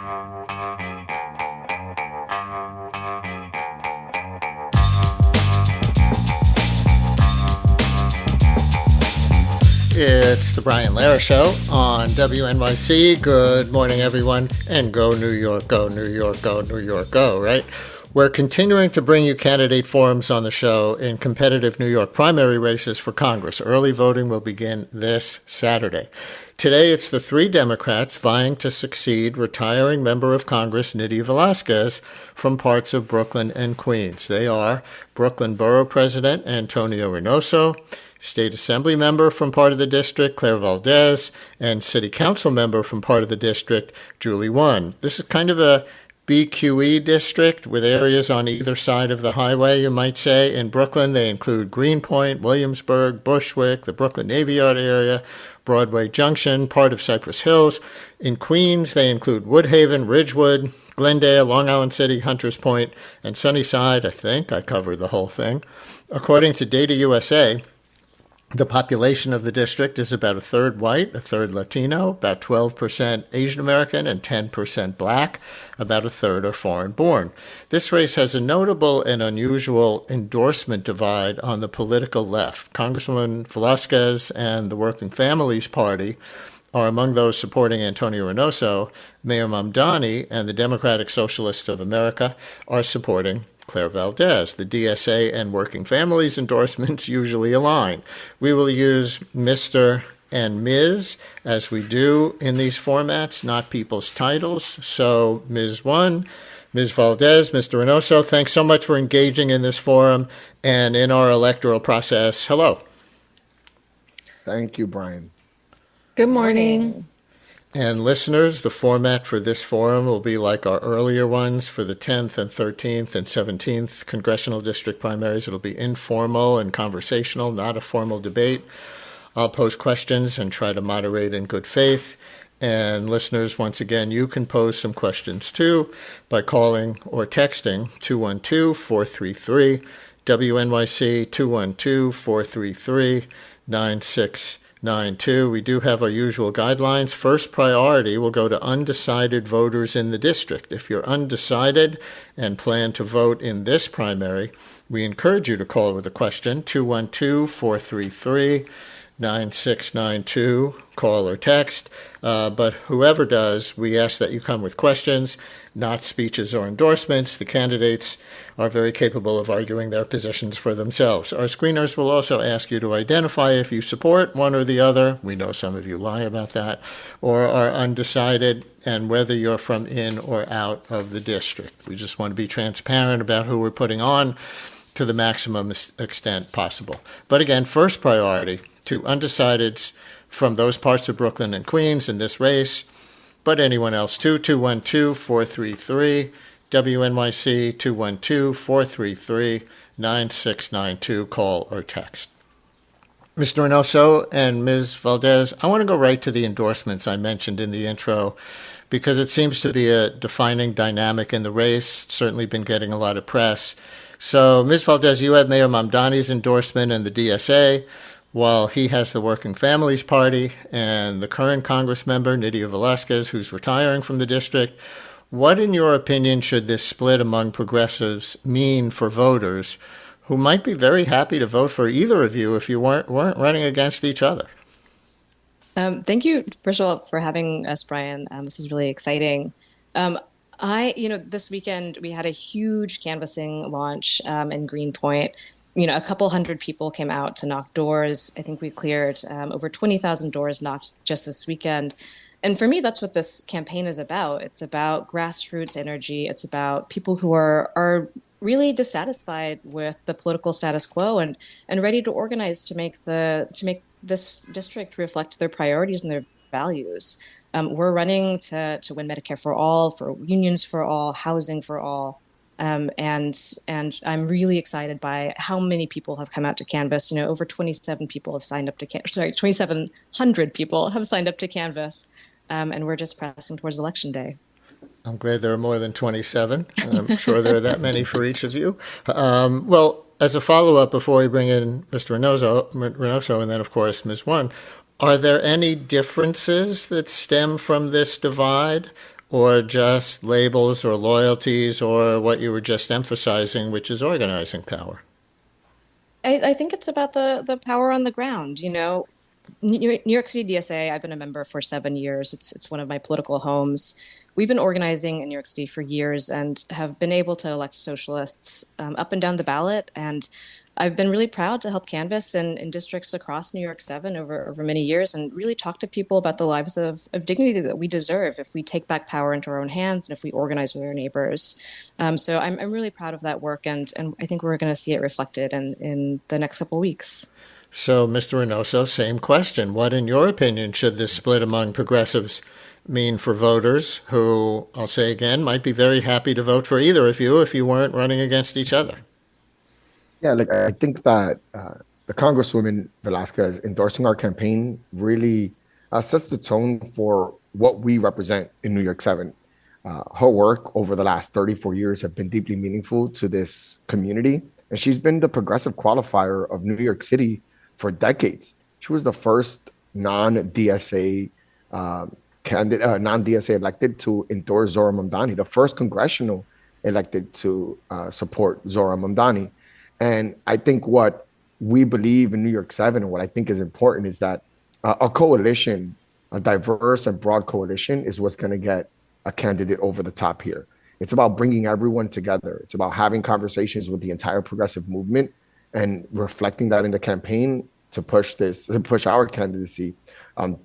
It's the Brian Lehrer Show on WNYC. Good morning, everyone. And go New York, go New York, go New York, go, right? We're continuing to bring you candidate forums on the show in competitive New York primary races for Congress. Early voting will begin this Saturday. Today, it's the three Democrats vying to succeed retiring member of Congress Nydia Velázquez from parts of Brooklyn and Queens. They are Brooklyn Borough President Antonio Reynoso, State Assembly member from part of the district, Claire Valdez, and City Council member from part of the district, Julie Won. This is kind of a BQE district with areas on either side of the highway, you might say. In Brooklyn, they include Greenpoint, Williamsburg, Bushwick, the Brooklyn Navy Yard area, Broadway Junction, part of Cypress Hills. In Queens, they include Woodhaven, Ridgewood, Glendale, Long Island City, Hunters Point, and Sunnyside. I think I covered the whole thing. According to Data USA, the population of the district is about a third white, a third Latino, about 12% Asian American, and 10% black. About a third are foreign born. This race has a notable and unusual endorsement divide on the political left. Congresswoman Velázquez and the Working Families Party are among those supporting Antonio Reynoso. Mayor Mamdani and the Democratic Socialists of America are supporting Claire Valdez. The DSA and Working Families endorsements usually align. We will use Mr. and Ms. as we do in these formats, not people's titles. So Ms. 1, Ms. Valdez, Mr. Reynoso, thanks so much for engaging in this forum and in our electoral process. Hello. Thank you, Brian. Good morning. And listeners, the format for this forum will be like our earlier ones for the 10th and 13th and 17th congressional district primaries. It'll be informal and conversational, not a formal debate. I'll pose questions and try to moderate in good faith. And listeners, once again, you can pose some questions too by calling or texting 212-433-WNYC, 212-433-9692. We do have our usual guidelines. First priority will go to undecided voters in the district. If you're undecided and plan to vote in this primary, we encourage you to call with a question, 212-433-9692, call or text. But whoever does, we ask that you come with questions, not speeches or endorsements. The candidates are very capable of arguing their positions for themselves. Our screeners will also ask you to identify if you support one or the other. We know some of you lie about that, or are undecided, and whether you're from in or out of the district. We just want to be transparent about who we're putting on to the maximum extent possible. But again, first priority to undecideds from those parts of Brooklyn and Queens in this race, but anyone else too, 212-433-WNYC, 212-433-9692, call or text. Mr. Reynoso and Ms. Valdez, I want to go right to the endorsements I mentioned in the intro because it seems to be a defining dynamic in the race, certainly been getting a lot of press. So, Ms. Valdez, you have Mayor Mamdani's endorsement and the DSA, while he has the Working Families Party and the current Congress member, Nydia Velázquez, who's retiring from the district. What, in your opinion, should this split among progressives mean for voters who might be very happy to vote for either of you if you weren't running against each other? Thank you, first of all, for having us, Brian. This is really exciting. This weekend we had a huge canvassing launch in Greenpoint. A couple hundred people came out to knock doors. I think we cleared over 20,000 doors knocked just this weekend. And for me, that's what this campaign is about. It's about grassroots energy. It's about people who are really dissatisfied with the political status quo and ready to organize to make this district reflect their priorities and their values. We're running to win Medicare for all, for unions for all, housing for all. And I'm really excited by how many people have come out to canvass. Over 27 people have signed up to 2,700 people have signed up to canvass. And we're just pressing towards Election Day. I'm glad there are more than 27. I'm sure there are that many for each of you. Well, as a follow-up, before we bring in Mr. Reynoso and then, of course, Ms. Won, are there any differences that stem from this divide? or just labels or loyalties or what you were just emphasizing, which is organizing power? I think it's about the power on the ground. New York City DSA, I've been a member for 7 years. It's one of my political homes. We've been organizing in New York City for years and have been able to elect socialists up and down the ballot. And I've been really proud to help canvass in districts across NY-7 over many years and really talk to people about the lives of dignity that we deserve if we take back power into our own hands and if we organize with our neighbors. So I'm really proud of that work, and I think we're going to see it reflected in the next couple of weeks. So, Mr. Reynoso, same question. What, in your opinion, should this split among progressives mean for voters who, I'll say again, might be very happy to vote for either of you if you weren't running against each other? Yeah, like I think that the Congresswoman Velasquez endorsing our campaign really sets the tone for what we represent in New York 7. Her work over the last 34 years have been deeply meaningful to this community, and she's been the progressive qualifier of New York City for decades. She was the first non-DSA candidate, non-DSA elected to endorse Zohran Mamdani, the first congressional elected to support Zohran Mamdani. And I think what we believe in New York 7 and what I think is important is that a coalition, a diverse and broad coalition, is what's going to get a candidate over the top here. It's about bringing everyone together. It's about having conversations with the entire progressive movement and reflecting that in the campaign to push our candidacy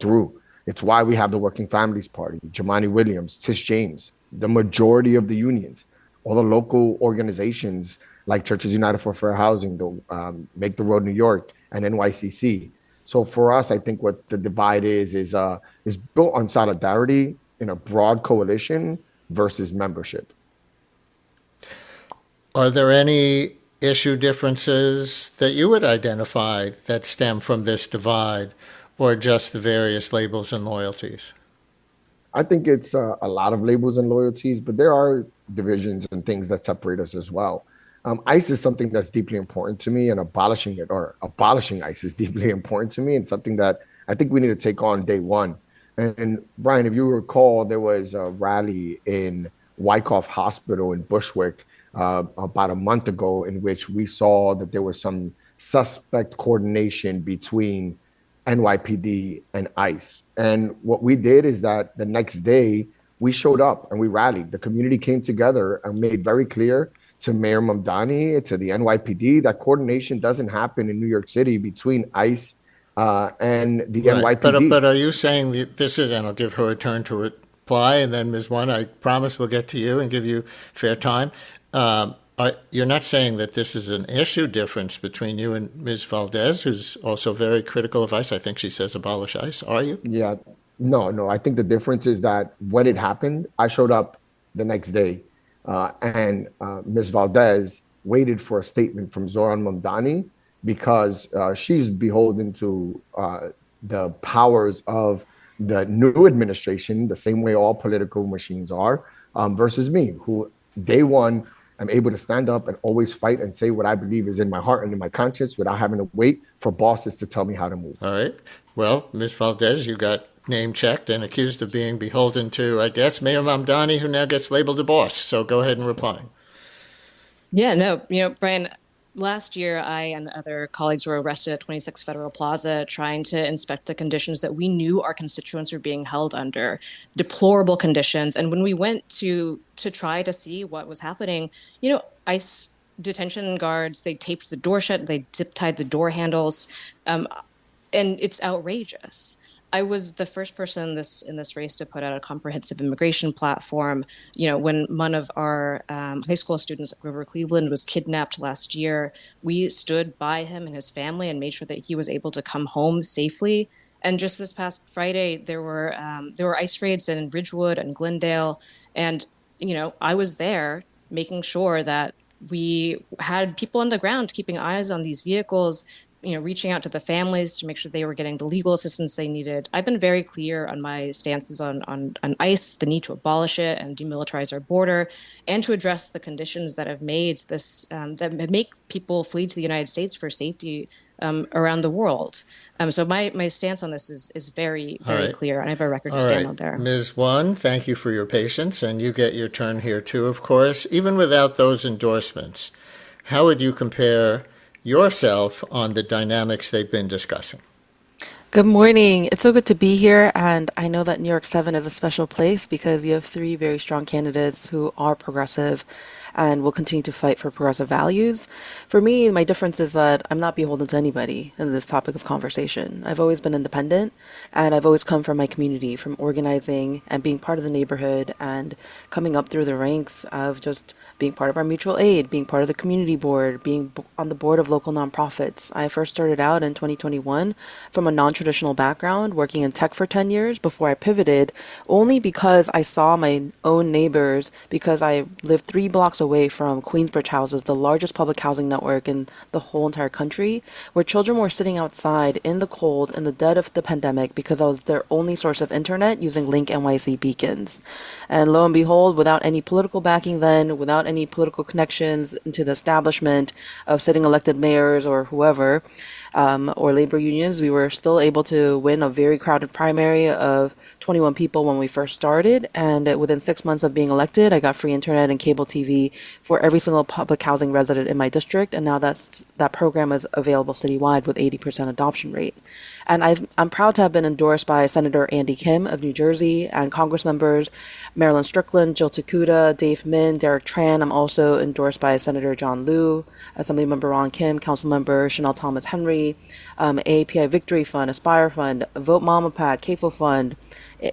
through. It's why we have the Working Families Party, Jumaane Williams, Tish James, the majority of the unions, all the local organizations like Churches United for Fair Housing, Make the Road New York, and NYCC. So for us, I think what the divide is built on solidarity in a broad coalition versus membership. Are there any issue differences that you would identify that stem from this divide, or just the various labels and loyalties? I think it's a lot of labels and loyalties, but there are divisions and things that separate us as well. ICE is something that's deeply important to me, and abolishing ICE is deeply important to me, and something that I think we need to take on day one. And Brian, if you recall, there was a rally in Wyckoff Hospital in Bushwick about a month ago in which we saw that there was some suspect coordination between NYPD and ICE. And what we did is that the next day we showed up and we rallied. The community came together and made very clear to Mayor Mamdani, to the NYPD, that coordination doesn't happen in New York City between ICE and the Right. NYPD. But are you saying that this is, and I'll give her a turn to reply, and then Ms. One, I promise we'll get to you and give you fair time. You're not saying that this is an issue difference between you and Ms. Valdez, who's also very critical of ICE. I think she says abolish ICE. Are you? Yeah, no. I think the difference is that when it happened, I showed up the next day, and Ms. Valdez waited for a statement from Zohran Mamdani because she's beholden to the powers of the new administration, the same way all political machines are, versus me, who day one, I'm able to stand up and always fight and say what I believe is in my heart and in my conscience without having to wait for bosses to tell me how to move. All right. Well, Ms. Valdez, you got name checked and accused of being beholden to, I guess, Mayor Mamdani, who now gets labeled a boss. So go ahead and reply. Yeah, no, Brian, last year I and other colleagues were arrested at 26 Federal Plaza trying to inspect the conditions that we knew our constituents were being held under, deplorable conditions. And when we went to try to see what was happening, ICE detention guards, they taped the door shut, they zip tied the door handles, and it's outrageous. I was the first person in this race to put out a comprehensive immigration platform. When one of our high school students at River Cleveland was kidnapped last year, we stood by him and his family and made sure that he was able to come home safely. And just this past Friday, there were ICE raids in Ridgewood and Glendale, and I was there making sure that we had people on the ground keeping eyes on these vehicles, reaching out to the families to make sure they were getting the legal assistance they needed. I've been very clear on my stances on ICE, the need to abolish it and demilitarize our border, and to address the conditions that have made this that make people flee to the United States for safety around the world. So my stance on this is very, All very right. clear, and I have a record to All stand right. on there. Ms. One, thank you for your patience, and you get your turn here too, of course. Even without those endorsements, how would you compare yourself on the dynamics they've been discussing? Good morning. It's so good to be here. And I know that NY-7 is a special place because you have three very strong candidates who are progressive and will continue to fight for progressive values. For me, my difference is that I'm not beholden to anybody in this topic of conversation. I've always been independent, and I've always come from my community, from organizing and being part of the neighborhood and coming up through the ranks of just being part of our mutual aid, being part of the community board, being on the board of local nonprofits. I first started out in 2021 from a non-traditional background, working in tech for 10 years before I pivoted, only because I saw my own neighbors, because I lived 3 blocks away from Queensbridge Houses, the largest public housing network in the whole entire country, where children were sitting outside in the cold in the dead of the pandemic because I was their only source of internet using Link NYC beacons. And lo and behold, without any political backing then, without any political connections into the establishment of sitting elected mayors or whoever, or labor unions, we were still able to win a very crowded primary of 21 people when we first started. And within 6 months of being elected, I got free internet and cable TV for every single public housing resident in my district. And now that program is available citywide with 80% adoption rate. And I'm proud to have been endorsed by Senator Andy Kim of New Jersey and Congress members Marilyn Strickland, Jill Takuda, Dave Min, Derek Tran. I'm also endorsed by Senator John Liu, Assemblymember Ron Kim, Councilmember Chanel Thomas Henry, AAPI Victory Fund, Aspire Fund, Vote Mama PAC, CAFO Fund,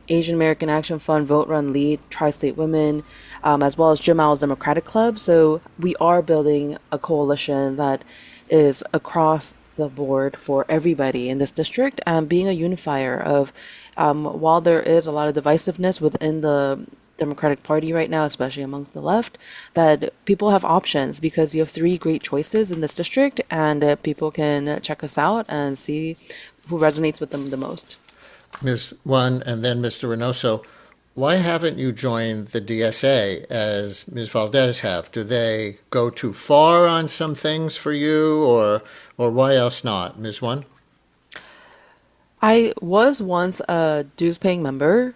Asian American Action Fund, Vote Run Lead, Tri-State Women, as well as Jim Owl's Democratic Club. So we are building a coalition that is across the board for everybody in this district, and being a unifier of, while there is a lot of divisiveness within the Democratic Party right now, especially amongst the left, that people have options because you have three great choices in this district, and people can check us out and see who resonates with them the most. Ms. One, and then Mr. Reynoso, why haven't you joined the DSA as Ms. Valdez have? Do they go too far on some things for you, or why else not? Ms. One? I was once a dues-paying member,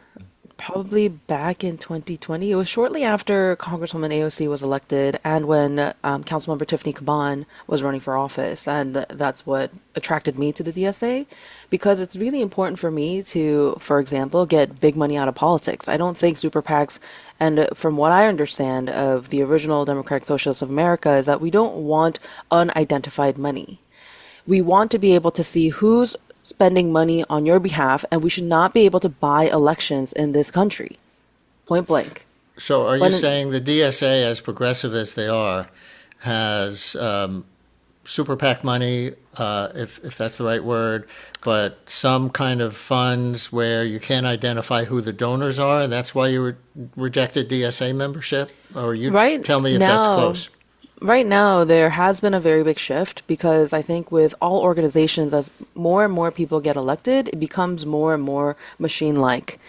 probably back in 2020. It was shortly after Congresswoman AOC was elected and when Councilmember Tiffany Caban was running for office. And that's what attracted me to the DSA, because it's really important for me to, for example, get big money out of politics. I don't think super PACs, and from what I understand of the original Democratic Socialists of America, is that we don't want unidentified money. We want to be able to see who's spending money on your behalf, and we should not be able to buy elections in this country. Point blank. So are you When saying the DSA, as progressive as they are, has super PAC money, if that's the right word, but some kind of funds where you can't identify who the donors are, and that's why you rejected DSA membership? Or you right tell me if that's now, close. Right now, there has been a very big shift because I think with all organizations, as more and more people get elected, it becomes more and more machine-like.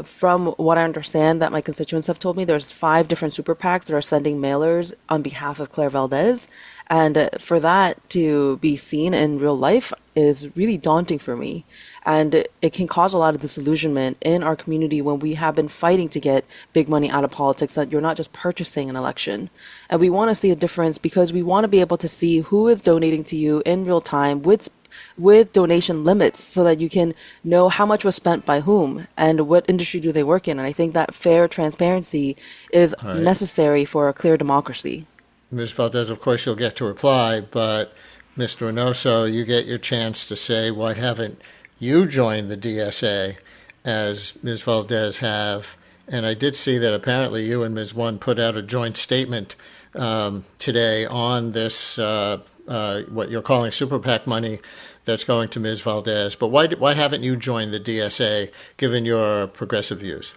From what I understand that my constituents have told me, there's 5 different super PACs that are sending mailers on behalf of Claire Valdez. And for that to be seen in real life is really daunting for me. And it can cause a lot of disillusionment in our community when we have been fighting to get big money out of politics, that you're not just purchasing an election. And we want to see a difference because we want to be able to see who is donating to you in real time with donation limits so that you can know how much was spent by whom and what industry do they work in. And I think that fair transparency is All right. necessary for a clear democracy. Ms. Valdez, of course, you'll get to reply, but Mr. Reynoso, you get your chance to say, why haven't you joined the DSA as Ms. Valdez have? And I did see that apparently you and Ms. One put out a joint statement today on this, what you're calling super PAC money that's going to Ms. Valdez. But why haven't you joined the DSA, given your progressive views?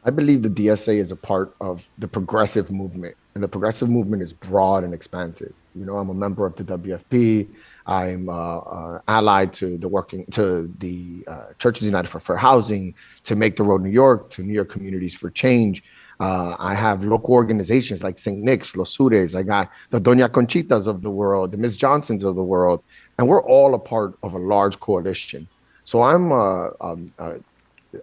I believe the DSA is a part of the progressive movement, and the progressive movement is broad and expansive. I'm a member of the WFP. I'm allied to the Churches United for Fair Housing, to Make the Road New York, to New York Communities for Change. I have local organizations like St. Nick's, Los Sures. I got the Doña Conchitas of the world, the Miss Johnsons of the world, and we're all a part of a large coalition. So I'm,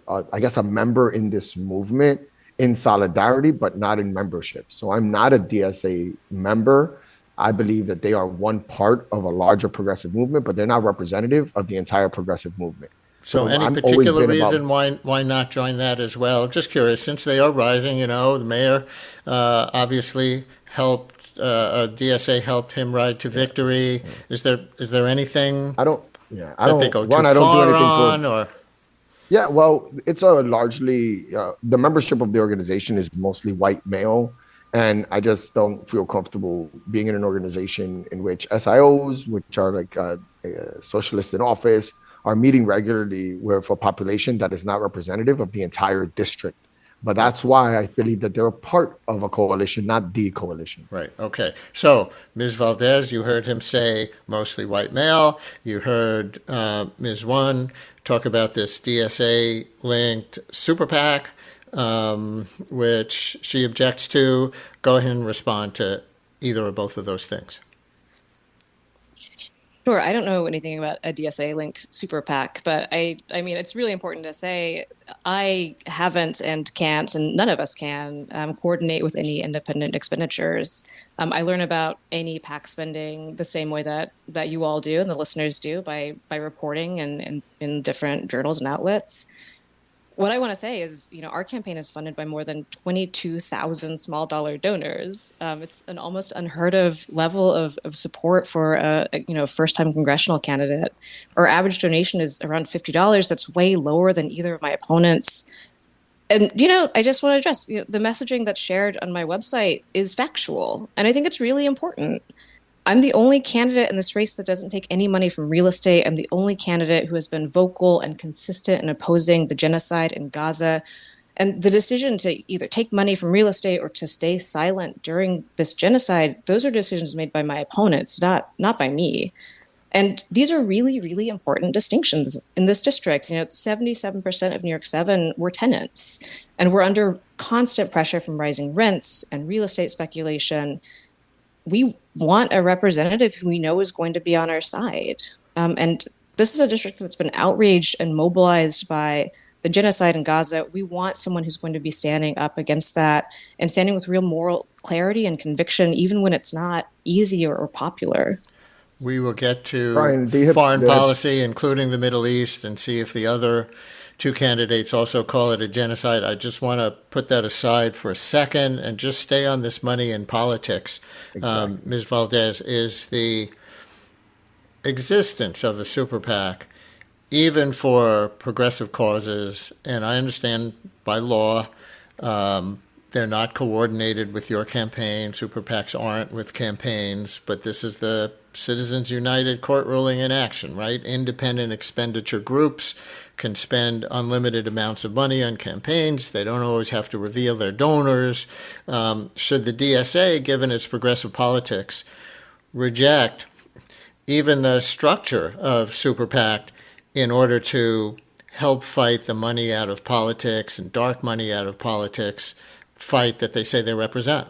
I guess, a member in this movement in solidarity, but not in membership. So I'm not a DSA member. I believe that they are one part of a larger progressive movement, but they're not representative of the entire progressive movement. So any particular reason why not join that as well? Just curious, since they are rising, the mayor obviously helped, DSA helped him ride to victory. Is there anything I don't they go Ron, too I don't do far anything on, or? Yeah, well, it's a largely the membership of the organization is mostly white male, and I just don't feel comfortable being in an organization in which SIOs, which are like socialists in office, are meeting regularly with a population that is not representative of the entire district. But that's why I believe that they're a part of a coalition, not the coalition. Right. Okay. So, Ms. Valdez, you heard him say mostly white male. You heard Ms. One talk about this DSA-linked super PAC, which she objects to. Go ahead and respond to either or both of those things. Sure. I don't know anything about a DSA-linked super PAC, but I mean, it's really important to say I haven't and can't, and none of us can coordinate with any independent expenditures. I learn about any PAC spending the same way that you all do and the listeners do by reporting and in different journals and outlets. What I want to say is, our campaign is funded by more than 22,000 small dollar donors. It's an almost unheard of level of support for a first-time congressional candidate. Our average donation is around $50. That's way lower than either of my opponents. And, I just want to address, the messaging that's shared on my website is factual. And I think it's really important. I'm the only candidate in this race that doesn't take any money from real estate. I'm the only candidate who has been vocal and consistent in opposing the genocide in Gaza. And the decision to either take money from real estate or to stay silent during this genocide, those are decisions made by my opponents, not by me. And these are really, really important distinctions in this district. 77% of New York 7 were tenants, and we're under constant pressure from rising rents and real estate speculation. We want a representative who we know is going to be on our side. And this is a district that's been outraged and mobilized by the genocide in Gaza. We want someone who's going to be standing up against that and standing with real moral clarity and conviction, even when it's not easy or popular. We will get to Brian, foreign policy, including the Middle East, and see if the other two candidates also call it a genocide. I just want to put that aside for a second and just stay on this money in politics. Exactly. Ms. Valdez, is the existence of a super PAC, even for progressive causes, and I understand by law they're not coordinated with your campaign. Super PACs aren't with campaigns, but this is the Citizens United court ruling in action, right? Independent expenditure groups can spend unlimited amounts of money on campaigns. They don't always have to reveal their donors. Should the DSA, given its progressive politics, reject even the structure of super PAC in order to help fight the money out of politics and dark money out of politics fight that they say they represent?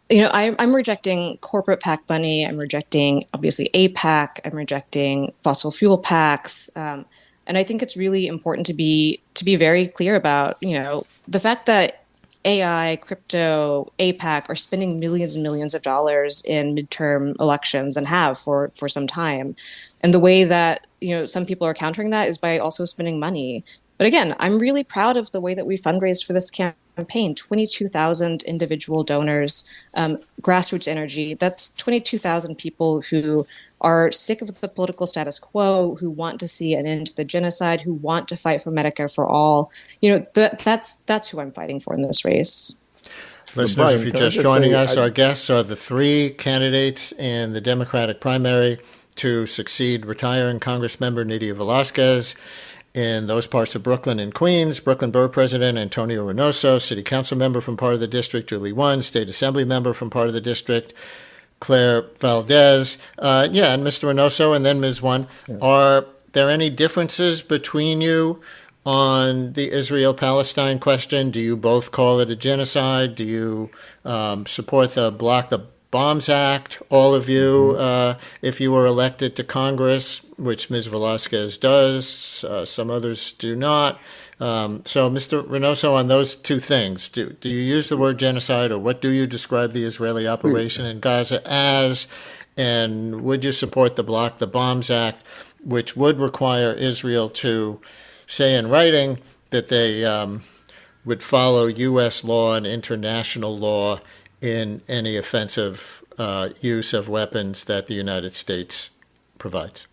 I'm rejecting corporate PAC money. I'm rejecting, obviously, APAC. I'm rejecting fossil fuel PACs. And I think it's really important to be very clear about, the fact that AI, crypto, APAC are spending millions and millions of dollars in midterm elections and have for some time. And the way that, some people are countering that is by also spending money. But again, I'm really proud of the way that we fundraised for this campaign. 22,000 individual donors, grassroots energy. That's 22,000 people who are sick of the political status quo, who want to see an end to the genocide, who want to fight for Medicare for all. That's who I'm fighting for in this race. Listeners, Brian, if you're just joining us, our guests are the three candidates in the Democratic primary to succeed retiring Congressmember Nydia Velázquez in those parts of Brooklyn and Queens. Brooklyn Borough President Antonio Reynoso, City Council member from part of the district Julie Won, State Assembly member from part of the district Claire Valdez. And Mr. Reynoso and then Ms. Won. Yeah. Are there any differences between you on the Israel-Palestine question? Do you both call it a genocide? Do you support the Block the Bombs Act, all of you, if you were elected to Congress, which Ms. Velasquez does, some others do not. So, Mr. Reynoso, on those two things, do you use the word genocide, or what do you describe the Israeli operation in Gaza as? And would you support the Block the Bombs Act, which would require Israel to say in writing that they would follow U.S. law and international law in any offensive use of weapons that the United States provides?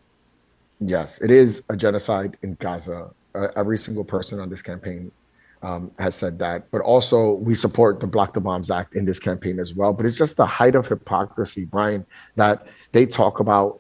Yes, it is a genocide in Gaza. Every single person on this campaign has said that. But also, we support the Block the Bombs Act in this campaign as well. But it's just the height of hypocrisy, Brian, that they talk about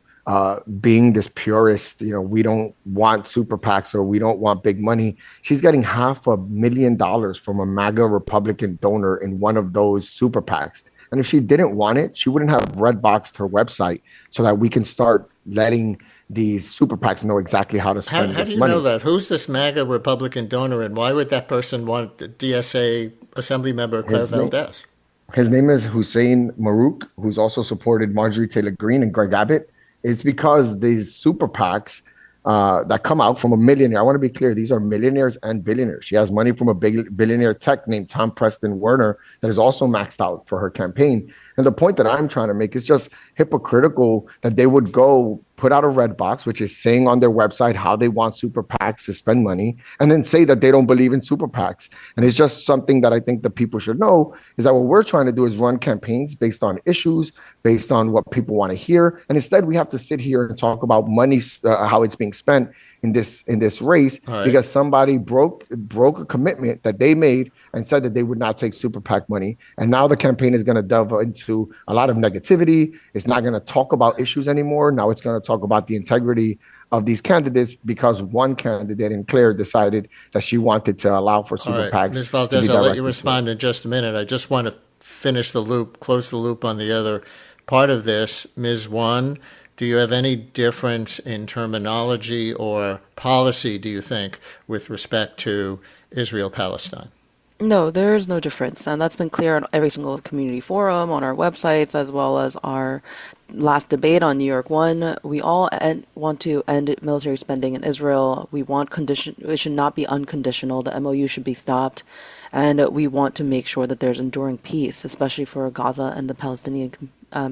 being this purist, we don't want super PACs or we don't want big money. She's getting $500,000 from a MAGA Republican donor in one of those super PACs. And if she didn't want it, she wouldn't have red boxed her website so that we can start letting these super PACs know exactly how to spend this money. How do you know that? Who's this MAGA Republican donor, and why would that person want DSA Assembly member Claire Valdez? His name is Hussein Marouk, who's also supported Marjorie Taylor Greene and Greg Abbott. It's because these super PACs that come out from a millionaire. I want to be clear. These are millionaires and billionaires. She has money from a big billionaire tech named Tom Preston Werner that is also maxed out for her campaign. And the point that I'm trying to make is just hypocritical that they would go put out a red box, which is saying on their website how they want super PACs to spend money, and then say that they don't believe in super PACs. And it's just something that I think the people should know is that what we're trying to do is run campaigns based on issues, based on what people want to hear. And instead, we have to sit here and talk about money, how it's being spent in this race, because somebody broke a commitment that they made and said that they would not take super PAC money. And now the campaign is going to delve into a lot of negativity. It's not going to talk about issues anymore. Now it's going to talk about the integrity of these candidates because one candidate in Claire decided that she wanted to allow for super PACs. Ms. Valdez, I'll let you respond in just a minute. I just want to close the loop on the other part of this. Ms. Won, do you have any difference in terminology or policy, do you think, with respect to Israel-Palestine? No, there is no difference. And that's been clear on every single community forum, on our websites, as well as our last debate on New York 1. We all want to end military spending in Israel. We want it should not be unconditional. The MOU should be stopped. And we want to make sure that there's enduring peace, especially for Gaza and the Palestinian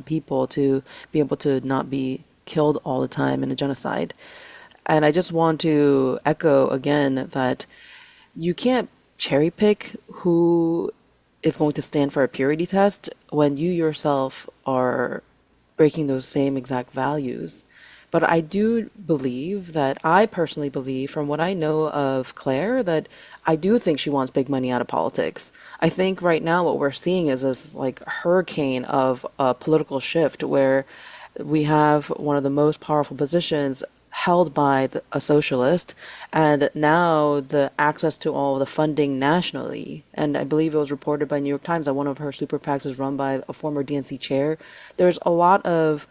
people to be able to not be killed all the time in a genocide. And I just want to echo again that you can't cherry pick who is going to stand for a purity test when you yourself are breaking those same exact values. But I personally believe, from what I know of Claire, that I do think she wants big money out of politics. I think right now what we're seeing is this hurricane of a political shift where we have one of the most powerful positions held by a socialist, and now the access to all the funding nationally. And I believe it was reported by New York Times that one of her super PACs is run by a former DNC chair. There's a lot of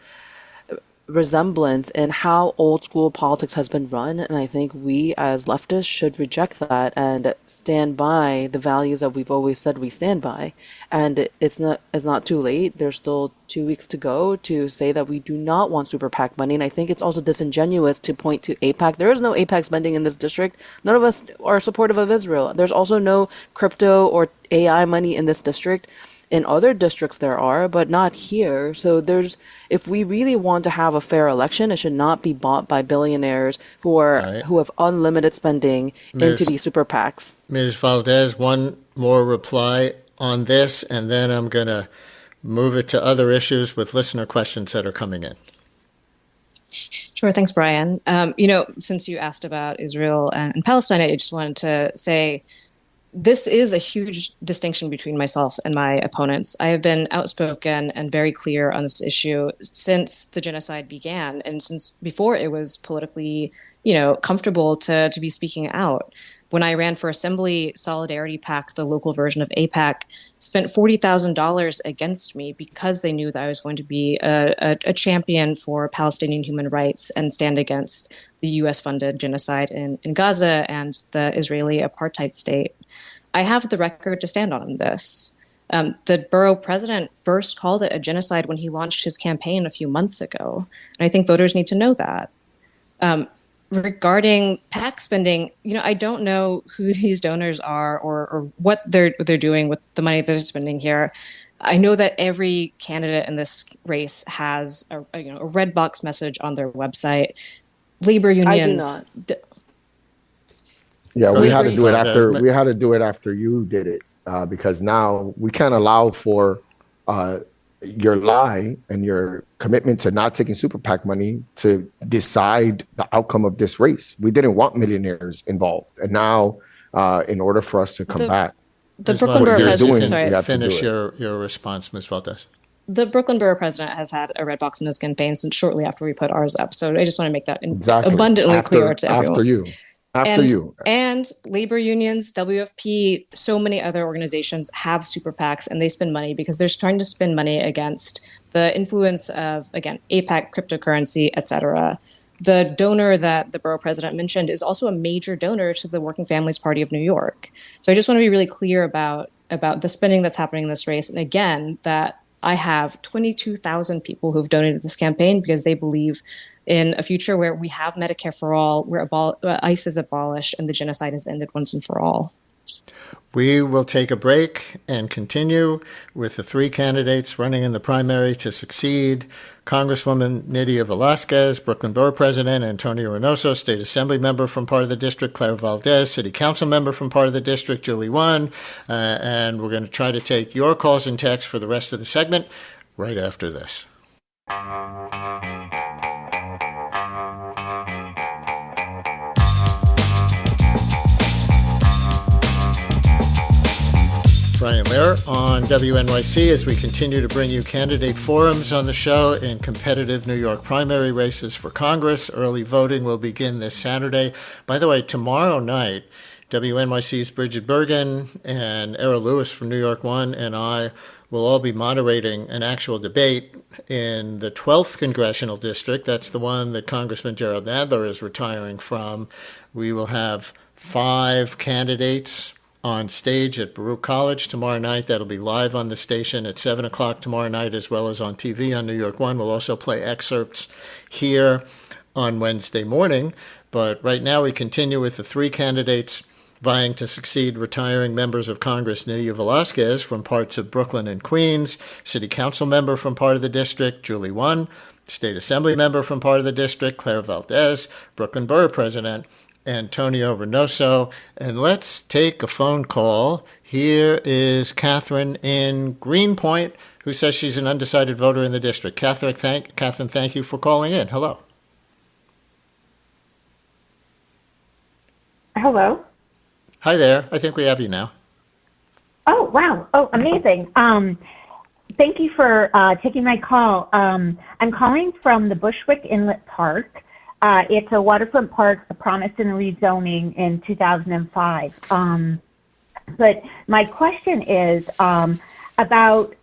resemblance in how old school politics has been run, and I think we as leftists should reject that and stand by the values that we've always said we stand by. And it's not too late. There's still 2 weeks to go to say that we do not want super PAC money, and I think it's also disingenuous to point to AIPAC. There is no AIPAC spending in this district. None of us are supportive of Israel. There's also no crypto or AI money in this district. In other districts there are, but not here. So if we really want to have a fair election, it should not be bought by billionaires who have unlimited spending into these super PACs. Ms. Valdez, one more reply on this, and then I'm going to move it to other issues with listener questions that are coming in. Sure. Thanks, Brian. Since you asked about Israel and Palestine, I just wanted to say this is a huge distinction between myself and my opponents. I have been outspoken and very clear on this issue since the genocide began, and since before it was politically comfortable to be speaking out. When I ran for Assembly, Solidarity PAC, the local version of APAC, spent $40,000 against me because they knew that I was going to be a champion for Palestinian human rights and stand against the U.S. funded genocide in Gaza and the Israeli apartheid state. I have the record to stand on this. The borough president first called it a genocide when he launched his campaign a few months ago. And I think voters need to know that. Regarding PAC spending, I don't know who these donors are or what they're doing with the money that they're spending here. I know that every candidate in this race has a red box message on their website. Labor unions. I do not. Yeah, we had to do it after you did it because now we can't allow for your lie and your commitment to not taking super PAC money to decide the outcome of this race. We didn't want millionaires involved, and now in order for us to combat the Brooklyn Borough President, finish your response, Ms. Valdez. The Brooklyn Borough President has had a red box in his campaign since shortly after we put ours up. So I just want to make that abundantly clear to everyone. After you. And labor unions, WFP, so many other organizations have super PACs, and they spend money because they're trying to spend money against the influence of, again, APAC, cryptocurrency, et cetera. The donor that the borough president mentioned is also a major donor to the Working Families Party of New York. So I just want to be really clear about the spending that's happening in this race. And again, that I have 22,000 people who've donated this campaign because they believe in a future where we have Medicare for all, where ICE is abolished and the genocide is ended once and for all. We will take a break and continue with the three candidates running in the primary to succeed: Congresswoman Nydia Velázquez, Brooklyn Borough President Antonio Reynoso, State Assembly member from part of the district Claire Valdez, City Council member from part of the district Julie Wan, and we're going to try to take your calls and texts for the rest of the segment right after this. Brian Lehrer on WNYC as we continue to bring you candidate forums on the show in competitive New York primary races for Congress. Early voting will begin this Saturday. By the way, tomorrow night, WNYC's Bridget Bergen and Errol Lewis from New York 1 and I will all be moderating an actual debate in the 12th Congressional District. That's the one that Congressman Gerald Nadler is retiring from. We will have 5 candidates on stage at Baruch College tomorrow night. That'll be live on the station at 7 o'clock tomorrow night, as well as on TV on New York 1. We'll also play excerpts here on Wednesday morning. But right now we continue with the 3 candidates vying to succeed retiring members of Congress Nydia Velázquez from parts of Brooklyn and Queens, City Council member from part of the district Julie Wan, State Assembly member from part of the district Claire Valdez, Brooklyn Borough President Antonio Reynoso. And let's take a phone call. Here is Catherine in Greenpoint, who says she's an undecided voter in the district. Catherine, thank you for calling in. Hello. Hello. Hi there. I think we have you now. Oh, wow. Oh, amazing. Thank you for taking my call. I'm calling from the Bushwick Inlet Park. It's a waterfront park promised in rezoning in 2005. But my question is about,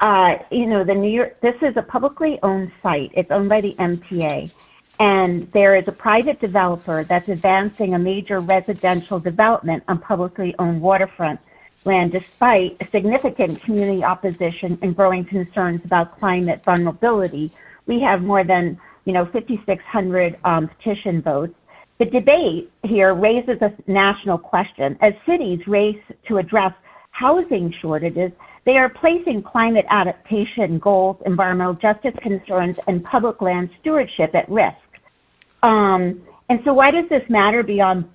the New York, this is a publicly owned site. It's owned by the MTA. And there is a private developer that's advancing a major residential development on publicly owned waterfront land, despite significant community opposition and growing concerns about climate vulnerability. We have more than 5,600 petition votes. The debate here raises a national question. As cities race to address housing shortages, they are placing climate adaptation goals, environmental justice concerns, and public land stewardship at risk. And so why does this matter beyond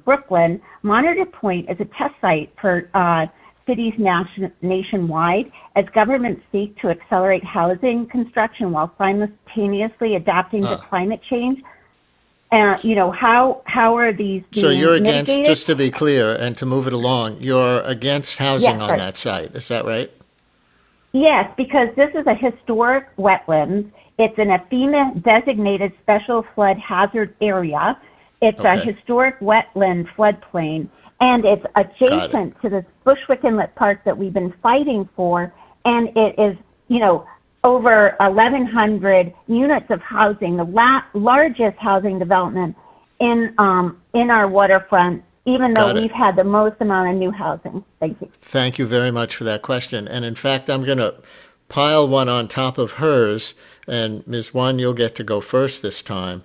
Brooklyn? Monitor Point is a test site for cities nationwide as governments seek to accelerate housing construction while simultaneously adapting to climate change. How are these being So you're against, mitigated? just to be clear and to move it along, you're against housing on that site. Is that right? Yes, because this is a historic wetlands. It's in a FEMA designated special flood hazard area. It's a Okay. historic wetland floodplain, and it's adjacent to this Bushwick Inlet Park that we've been fighting for, and it is, over 1,100 units of housing, the largest housing development in our waterfront, even though Got it. we've had the most amount of new housing. Thank you. Thank you very much for that question. And in fact, I'm going to pile one on top of hers. And Ms. Wan, you'll get to go first this time.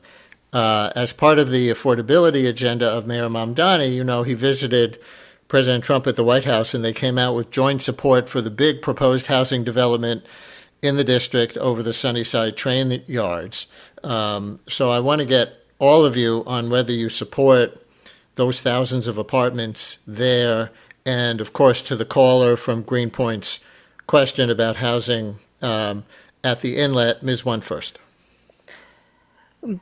As part of the affordability agenda of Mayor Mamdani, he visited President Trump at the White House, and they came out with joint support for the big proposed housing development in the district over the Sunnyside train yards. So I want to get all of you on whether you support those thousands of apartments there, and of course to the caller from Greenpoint's question about housing at the inlet. Ms. One first.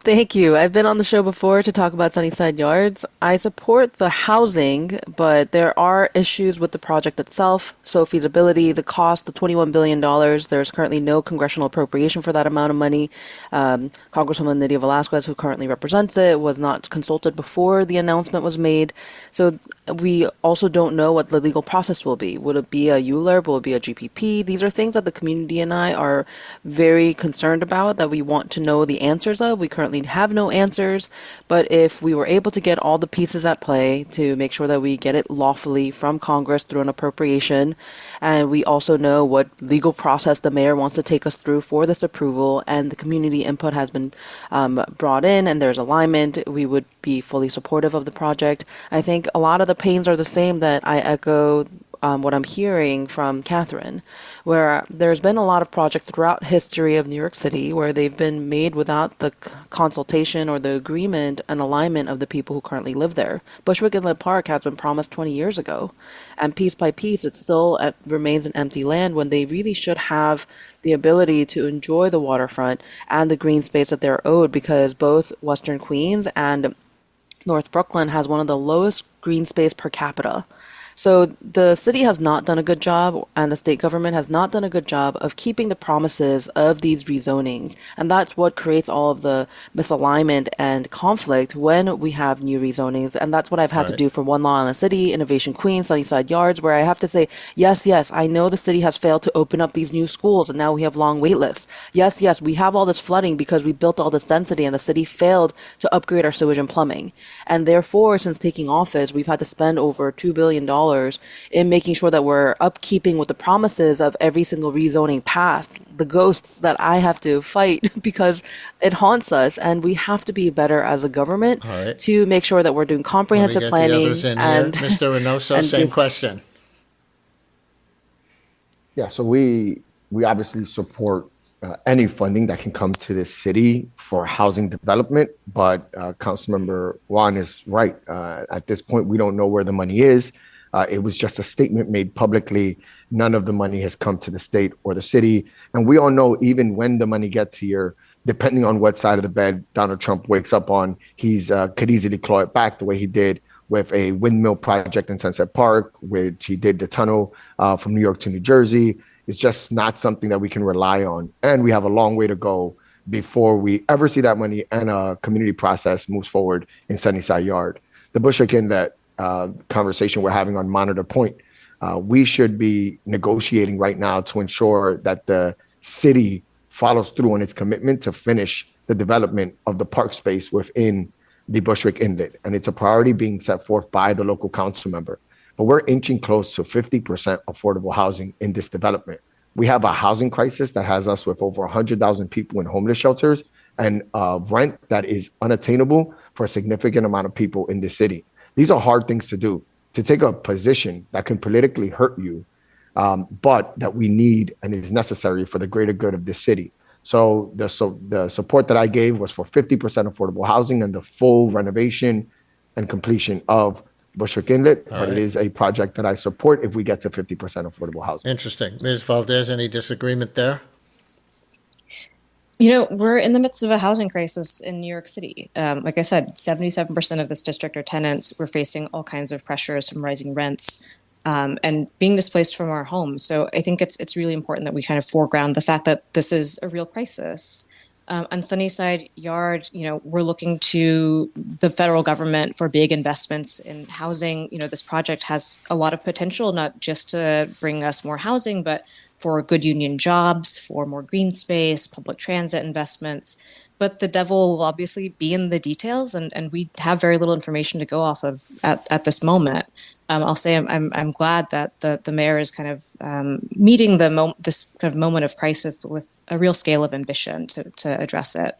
Thank you. I've been on the show before to talk about Sunnyside Yards. I support the housing, but there are issues with the project itself. So feasibility, the cost, the $21 billion, there's currently no congressional appropriation for that amount of money. Congresswoman Nydia Velázquez, who currently represents it, was not consulted before the announcement was made. So we also don't know what the legal process will be. Will it be a ULURP? Will it be a GPP? These are things that the community and I are very concerned about, that we want to know the answers of. We currently have no answers, but if we were able to get all the pieces at play to make sure that we get it lawfully from Congress through an appropriation, and we also know what legal process the mayor wants to take us through for this approval, and the community input has been brought in, and there's alignment, we would be fully supportive of the project. I think a lot of the pains are the same that I echo what I'm hearing from Catherine, where there's been a lot of projects throughout history of New York City where they've been made without the consultation or the agreement and alignment of the people who currently live there. Bushwick Inlet Park has been promised 20 years ago, and piece by piece it still remains an empty land when they really should have the ability to enjoy the waterfront and the green space that they're owed, because both Western Queens and North Brooklyn has one of the lowest green space per capita. So the city has not done a good job, and the state government has not done a good job of keeping the promises of these rezonings. And that's what creates all of the misalignment and conflict when we have new rezonings. And that's what I've had to do for One Law in the City, Innovation Queen, Sunnyside Yards, where I have to say, yes, I know the city has failed to open up these new schools, and now we have long wait lists. Yes, we have all this flooding because we built all this density, and the city failed to upgrade our sewage and plumbing. And therefore, since taking office, we've had to spend over $2 billion in making sure that we're upkeeping with the promises of every single rezoning passed, the ghosts that I have to fight because it haunts us, and we have to be better as a government to make sure that we're doing comprehensive planning. And Mr. Reynoso, same question. Yeah, so we obviously support any funding that can come to this city for housing development, but Councilmember Juan is right. At this point, we don't know where the money is. It was just a statement made publicly. None of the money has come to the state or the city. And we all know even when the money gets here, depending on what side of the bed Donald Trump wakes up on, he's could easily claw it back the way he did with a windmill project in Sunset Park, which he did the tunnel from New York to New Jersey. It's just not something that we can rely on. And we have a long way to go before we ever see that money and a community process moves forward in Sunnyside Yard. The Bushwick Inlet conversation we're having on Monitor Point, we should be negotiating right now to ensure that the city follows through on its commitment to finish the development of the park space within the Bushwick Inlet. And it's a priority being set forth by the local council member. But we're inching close to 50% affordable housing in this development. We have a housing crisis that has us with over 100,000 people in homeless shelters and rent that is unattainable for a significant amount of people in the city. These are hard things to do, to take a position that can politically hurt you, but that we need and is necessary for the greater good of this city. So the support that I gave was for 50% affordable housing and the full renovation and completion of Bushwick Inlet, but it is a project that I support if we get to 50% affordable housing. Interesting. Ms. Valdez, any disagreement there? We're in the midst of a housing crisis in New York City. Like I said, 77% of this district are tenants. We're facing all kinds of pressures from rising rents and being displaced from our homes. So I think it's really important that we kind of foreground the fact that this is a real crisis. On Sunnyside Yard, we're looking to the federal government for big investments in housing. This project has a lot of potential, not just to bring us more housing, but for good union jobs, for more green space, public transit investments. But the devil will obviously be in the details, and we have very little information to go off of at this moment. I'll say I'm glad that the mayor is kind of meeting this kind of moment of crisis with a real scale of ambition to address it.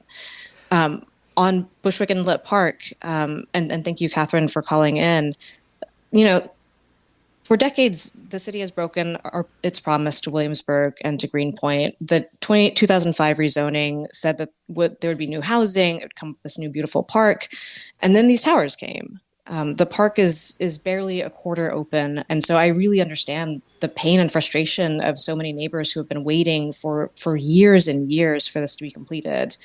On Bushwick Inlet Park, and thank you, Catherine, for calling in. For decades, the city has broken its promise to Williamsburg and to Greenpoint. The 2005 rezoning said that there would be new housing, it would come with this new beautiful park, and then these towers came. The park is barely a quarter open, and so I really understand the pain and frustration of so many neighbors who have been waiting for years and years for this to be completed.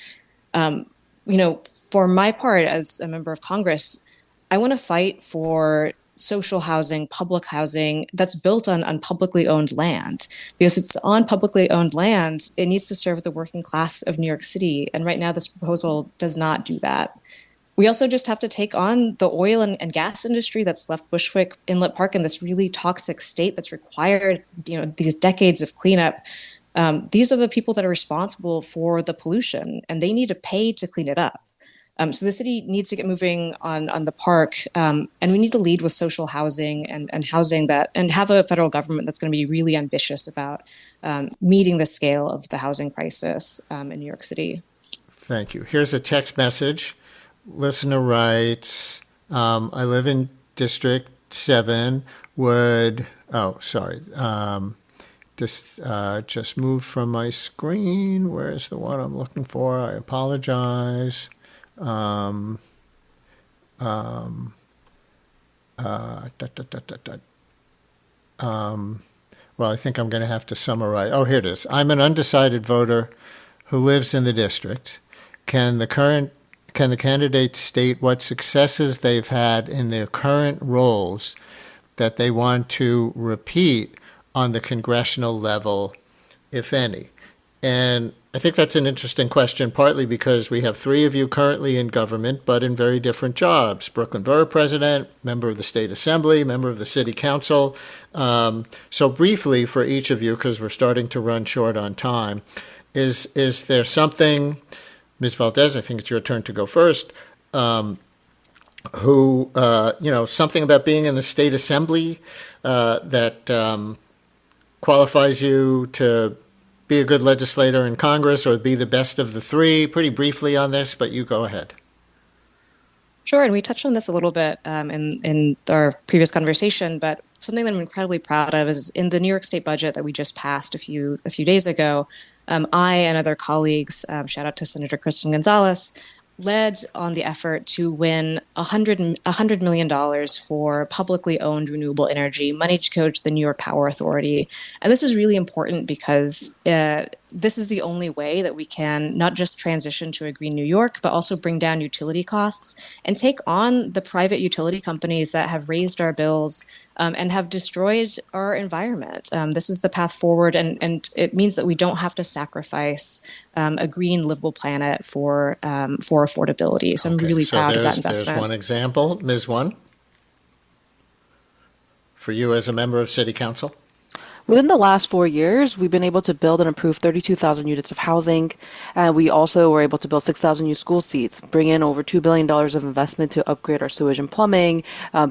For my part, as a member of Congress, I want to fight for social housing, public housing that's built on publicly owned land. Because if it's on publicly owned land, it needs to serve the working class of New York City. And right now, this proposal does not do that. We also just have to take on the oil and gas industry that's left Bushwick Inlet Park in this really toxic state that's required, these decades of cleanup. These are the people that are responsible for the pollution, and they need to pay to clean it up. So the city needs to get moving on the park, and we need to lead with social housing and housing and have a federal government that's going to be really ambitious about meeting the scale of the housing crisis in New York City. Thank you. Here's a text message. Listener writes, I live in District 7, this just moved from my screen. Where's the one I'm looking for? I apologize. Well, I think I'm going to have to summarize. Oh, here it is. I'm an undecided voter who lives in the district. Can the candidates state what successes they've had in their current roles that they want to repeat on the congressional level, if any? And I think that's an interesting question, partly because we have three of you currently in government, but in very different jobs. Brooklyn Borough President, member of the State Assembly, member of the City Council. So briefly for each of you, because we're starting to run short on time, is there something, Ms. Valdez, I think it's your turn to go first, something about being in the State Assembly that qualifies you to be a good legislator in Congress or be the best of the three? Pretty briefly on this, but you go ahead. Sure, and we touched on this a little bit in our previous conversation, but something that I'm incredibly proud of is in the New York State budget that we just passed a few days ago, I and other colleagues, shout out to Senator Kristen Gonzalez, led on the effort to win $100 million for publicly owned renewable energy, money to go to the New York Power Authority. And this is really important because this is the only way that we can not just transition to a green New York, but also bring down utility costs and take on the private utility companies that have raised our bills and have destroyed our environment. This is the path forward, and it means that we don't have to sacrifice a green, livable planet for affordability. So I'm really proud of that investment. There's one example. Ms. One, for you as a member of City Council. Within the last 4 years, we've been able to build and improve 32,000 units of housing. And we also were able to build 6,000 new school seats, bring in over $2 billion of investment to upgrade our sewage and plumbing,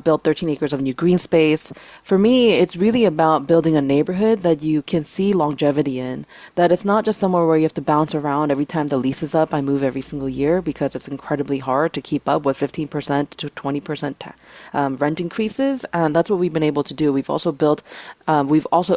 build 13 acres of new green space. For me, it's really about building a neighborhood that you can see longevity in, that it's not just somewhere where you have to bounce around every time the lease is up. I move every single year because it's incredibly hard to keep up with 15% to 20% rent increases. And that's what we've been able to do. We've also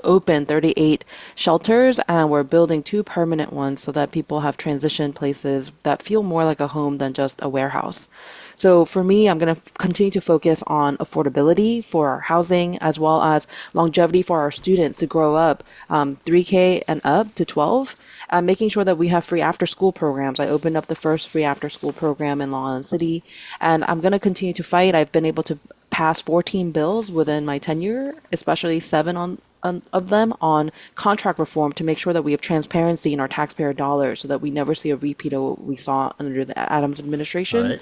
opened 38 shelters, and we're building 2 permanent ones so that people have transition places that feel more like a home than just a warehouse. So for me, I'm going to continue to focus on affordability for our housing, as well as longevity for our students to grow up 3K and up to 12, making sure that we have free after-school programs. I opened up the first free after-school program in Long Island City, and I'm going to continue to fight. I've been able to pass 14 bills within my tenure, especially 7 on of them on contract reform to make sure that we have transparency in our taxpayer dollars so that we never see a repeat of what we saw under the Adams All administration. right.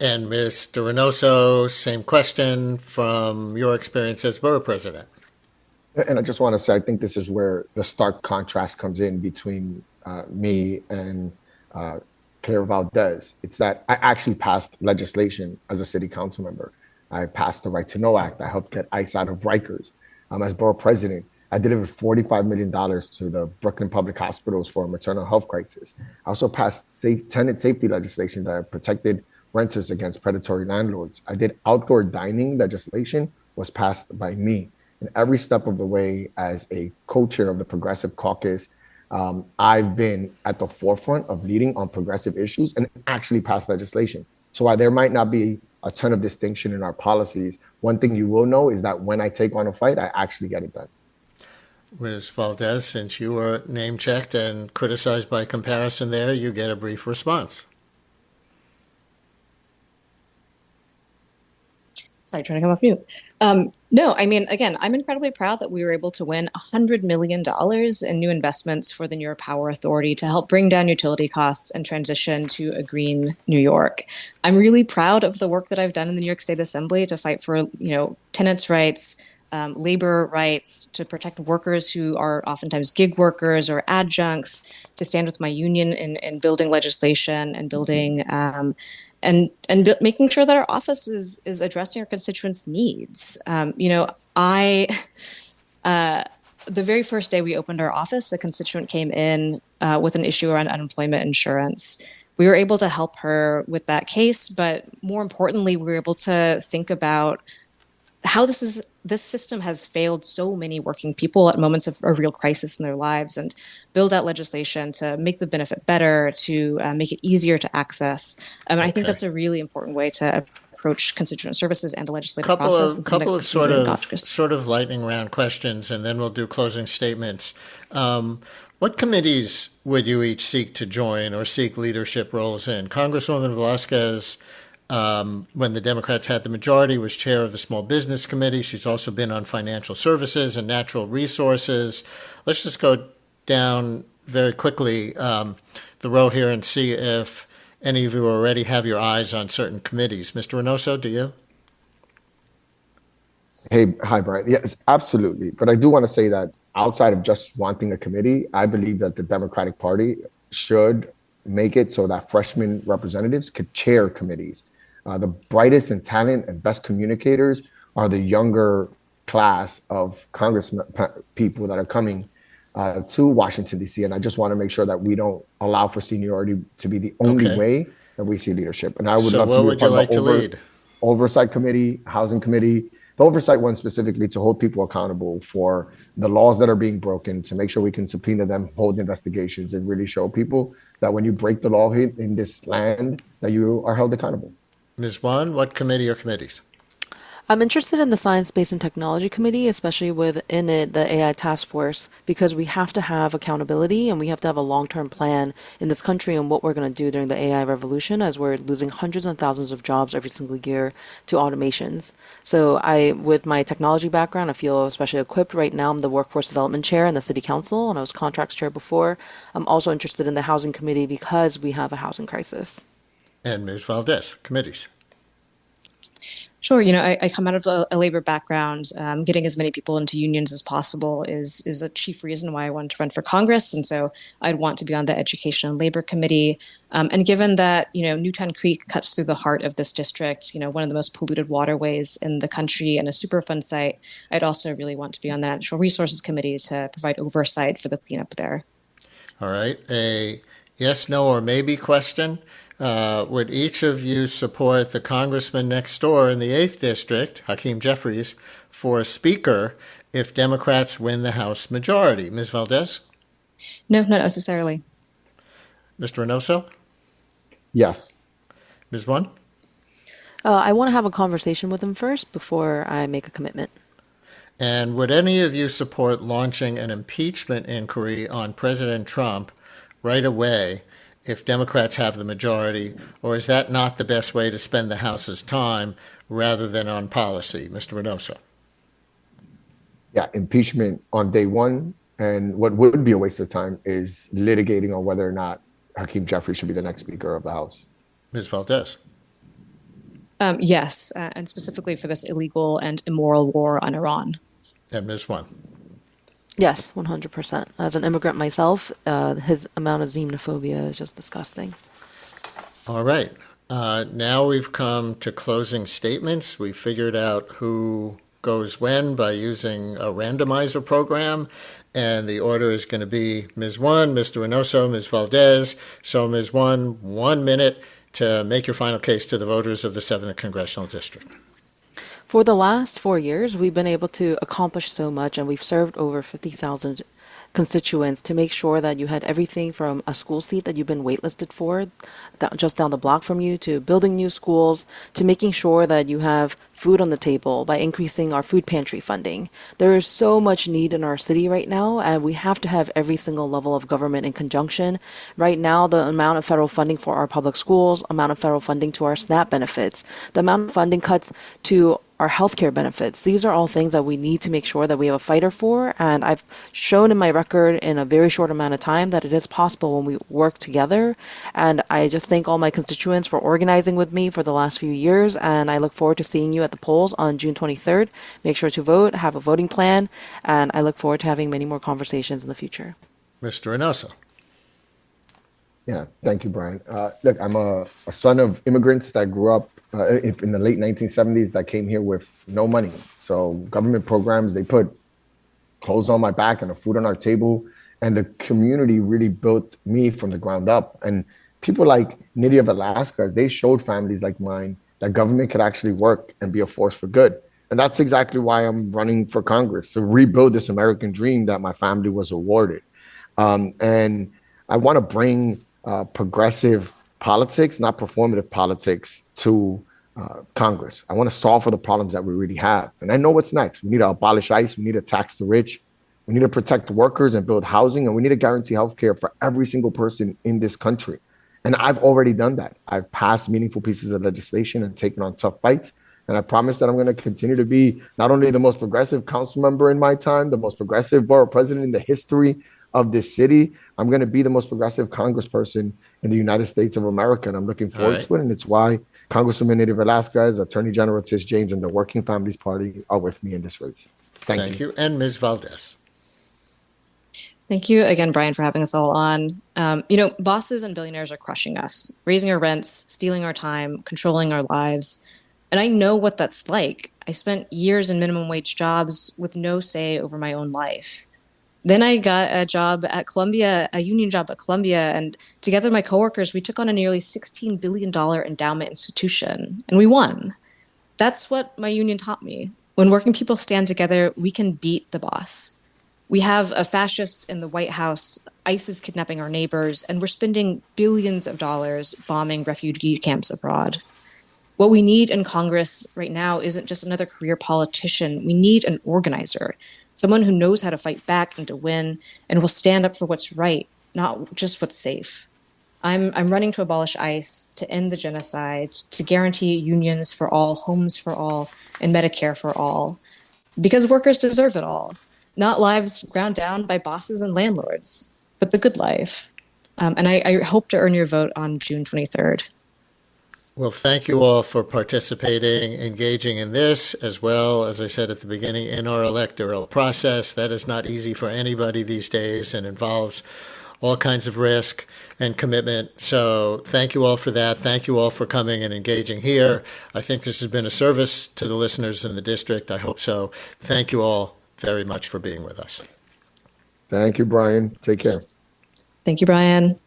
And Mr. Reynoso, same question from your experience as borough president. And I just want to say, I think this is where the stark contrast comes in between me and Claire Valdez. It's that I actually passed legislation as a city council member. I passed the Right to Know Act. I helped get ICE out of Rikers. As borough president, I delivered $45 million to the Brooklyn Public Hospitals for a maternal health crisis. I also passed tenant safety legislation that protected renters against predatory landlords. I did outdoor dining legislation, was passed by me. And every step of the way as a co-chair of the Progressive Caucus, I've been at the forefront of leading on progressive issues and actually passed legislation. So while there might not be a ton of distinction in our policies, one thing you will know is that when I take on a fight, I actually get it done. Ms. Valdez, since you were name-checked and criticized by comparison there, you get a brief response. Sorry, trying to come off mute. No, I mean, again, I'm incredibly proud that we were able to win $100 million in new investments for the New York Power Authority to help bring down utility costs and transition to a green New York. I'm really proud of the work that I've done in the New York State Assembly to fight for, tenants' rights, labor rights, to protect workers who are oftentimes gig workers or adjuncts, to stand with my union in building legislation and building making sure that our office is addressing our constituents' needs. The very first day we opened our office, a constituent came in with an issue around unemployment insurance. We were able to help her with that case, but more importantly, we were able to think about how this system has failed so many working people at moments of a real crisis in their lives, and build out legislation to make the benefit better, to make it easier to access. I think that's a really important way to approach constituent services and the legislative process. Couple of sort of lightning round questions, and then we'll do closing statements. What committees would you each seek to join or seek leadership roles in? Congresswoman Velasquez, when the Democrats had the majority, was chair of the Small Business Committee. She's also been on financial services and natural resources. Let's just go down very quickly the row here and see if any of you already have your eyes on certain committees. Mr. Reynoso, do you? Hey, hi, Brian. Yes, absolutely. But I do want to say that outside of just wanting a committee, I believe that the Democratic Party should make it so that freshman representatives could chair committees. The brightest and talent and best communicators are the younger class of congressmen people that are coming to Washington, D.C. And I just want to make sure that we don't allow for seniority to be the only way that we see leadership. And I would love to be part of the Oversight Committee, Housing Committee, the Oversight one specifically, to hold people accountable for the laws that are being broken, to make sure we can subpoena them, hold investigations, and really show people that when you break the law in this land, that you are held accountable. Ms. Wan, what committee or committees? I'm interested in the Science, Space, and Technology Committee, especially within it, the AI task force, because we have to have accountability and we have to have a long-term plan in this country on what we're going to do during the AI revolution, as we're losing hundreds and thousands of jobs every single year to automations. So with my technology background, I feel especially equipped. Right now, I'm the Workforce Development Chair in the City Council, and I was Contracts Chair before. I'm also interested in the Housing Committee because we have a housing crisis. And Ms. Valdez, committees. Sure. I come out of a labor background. Getting as many people into unions as possible is a chief reason why I wanted to run for Congress. And so I'd want to be on the Education and Labor Committee. And given that, Newtown Creek cuts through the heart of this district, one of the most polluted waterways in the country and a Superfund site, I'd also really want to be on the Natural Resources Committee to provide oversight for the cleanup there. All right. A yes, no, or maybe question. Would each of you support the congressman next door in the 8th District, Hakeem Jeffries, for Speaker if Democrats win the House majority? Ms. Valdez? No, not necessarily. Mr. Reynoso? Yes. Ms. Wan? I want to have a conversation with him first before I make a commitment. And would any of you support launching an impeachment inquiry on President Trump right away if Democrats have the majority, or is that not the best way to spend the House's time rather than on policy? Mr. Reynoso. yeah, impeachment on day one. And what would be a waste of time is litigating on whether or not Hakeem Jeffrey should be the next Speaker of the House. Ms. Valdez. Yes, and specifically for this illegal and immoral war on Iran. And Ms. One. Yes, 100%. As an immigrant myself, his amount of xenophobia is just disgusting. All right. Now we've come to closing statements. We figured out who goes when by using a randomizer program, and the order is going to be Ms. One, Mr. Reynoso, Ms. Valdez. So Ms. One, 1 minute to make your final case to the voters of the 7th Congressional District. For the last 4 years, we've been able to accomplish so much, and we've served over 50,000 constituents to make sure that you had everything from a school seat that you've been waitlisted for just down the block from you, to building new schools, to making sure that you have food on the table by increasing our food pantry funding. There is so much need in our city right now, and we have to have every single level of government in conjunction. Right now, the amount of federal funding for our public schools, amount of federal funding to our SNAP benefits, the amount of funding cuts to our healthcare benefits. These are all things that we need to make sure that we have a fighter for. And I've shown in my record in a very short amount of time that it is possible when we work together. And I just thank all my constituents for organizing with me for the last few years. And I look forward to seeing you at the polls on June 23rd. Make sure to vote, have a voting plan. And I look forward to having many more conversations in the future. Mr. Reynoso. Yeah, thank you, Brian. Look, I'm a son of immigrants that grew up in the late 1970s that came here with no money. So government programs, they put clothes on my back and a food on our table. And the community really built me from the ground up. And people like Nydia Velasquez, they showed families like mine that government could actually work and be a force for good. And that's exactly why I'm running for Congress, to rebuild this American dream that my family was awarded. And I want to bring progressive politics, not performative politics, to Congress. I want to solve for the problems that we really have. And I know what's next. We need to abolish ICE. We need to tax the rich. We need to protect workers and build housing. And we need to guarantee healthcare for every single person in this country. And I've already done that. I've passed meaningful pieces of legislation and taken on tough fights. And I promise that I'm going to continue to be not only the most progressive council member in my time, the most progressive borough president in the history of this city, I'm going to be the most progressive congressperson in the United States of America. And I'm looking forward to it. And it's why Congresswoman Nydia Velasquez, Attorney General Tish James, and the Working Families Party are with me in this race. Thank you. And Ms. Valdez. Thank you again, Brian, for having us all on. Bosses and billionaires are crushing us, raising our rents, stealing our time, controlling our lives. And I know what that's like. I spent years in minimum wage jobs with no say over my own life. Then I got a job at Columbia, a union job at Columbia, and together with my coworkers, we took on a nearly $16 billion endowment institution, and we won. That's what my union taught me. When working people stand together, we can beat the boss. We have a fascist in the White House, ICE is kidnapping our neighbors, and we're spending billions of dollars bombing refugee camps abroad. What we need in Congress right now isn't just another career politician. We need an organizer, someone who knows how to fight back and to win and will stand up for what's right, not just what's safe. I'm running to abolish ICE, to end the genocide, to guarantee unions for all, homes for all, and Medicare for all. Because workers deserve it all. Not lives ground down by bosses and landlords, but the good life. And I hope to earn your vote on June 23rd. Well, thank you all for participating, engaging in this, as well, as I said at the beginning, in our electoral process. That is not easy for anybody these days and involves all kinds of risk and commitment. So thank you all for that. Thank you all for coming and engaging here. I think this has been a service to the listeners in the district. I hope so. Thank you all very much for being with us. Thank you, Brian. Take care. Thank you, Brian.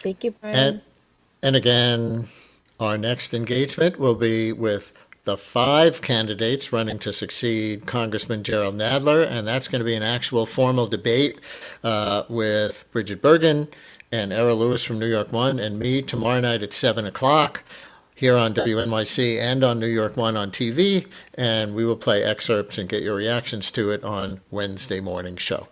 Thank you, Brian. And again, our next engagement will be with the 5 candidates running to succeed Congressman Gerald Nadler, and that's going to be an actual formal debate with Bridget Bergen and Errol Lewis from New York 1 and me tomorrow night at 7 o'clock here on WNYC and on New York 1 on TV, and we will play excerpts and get your reactions to it on Wednesday morning show.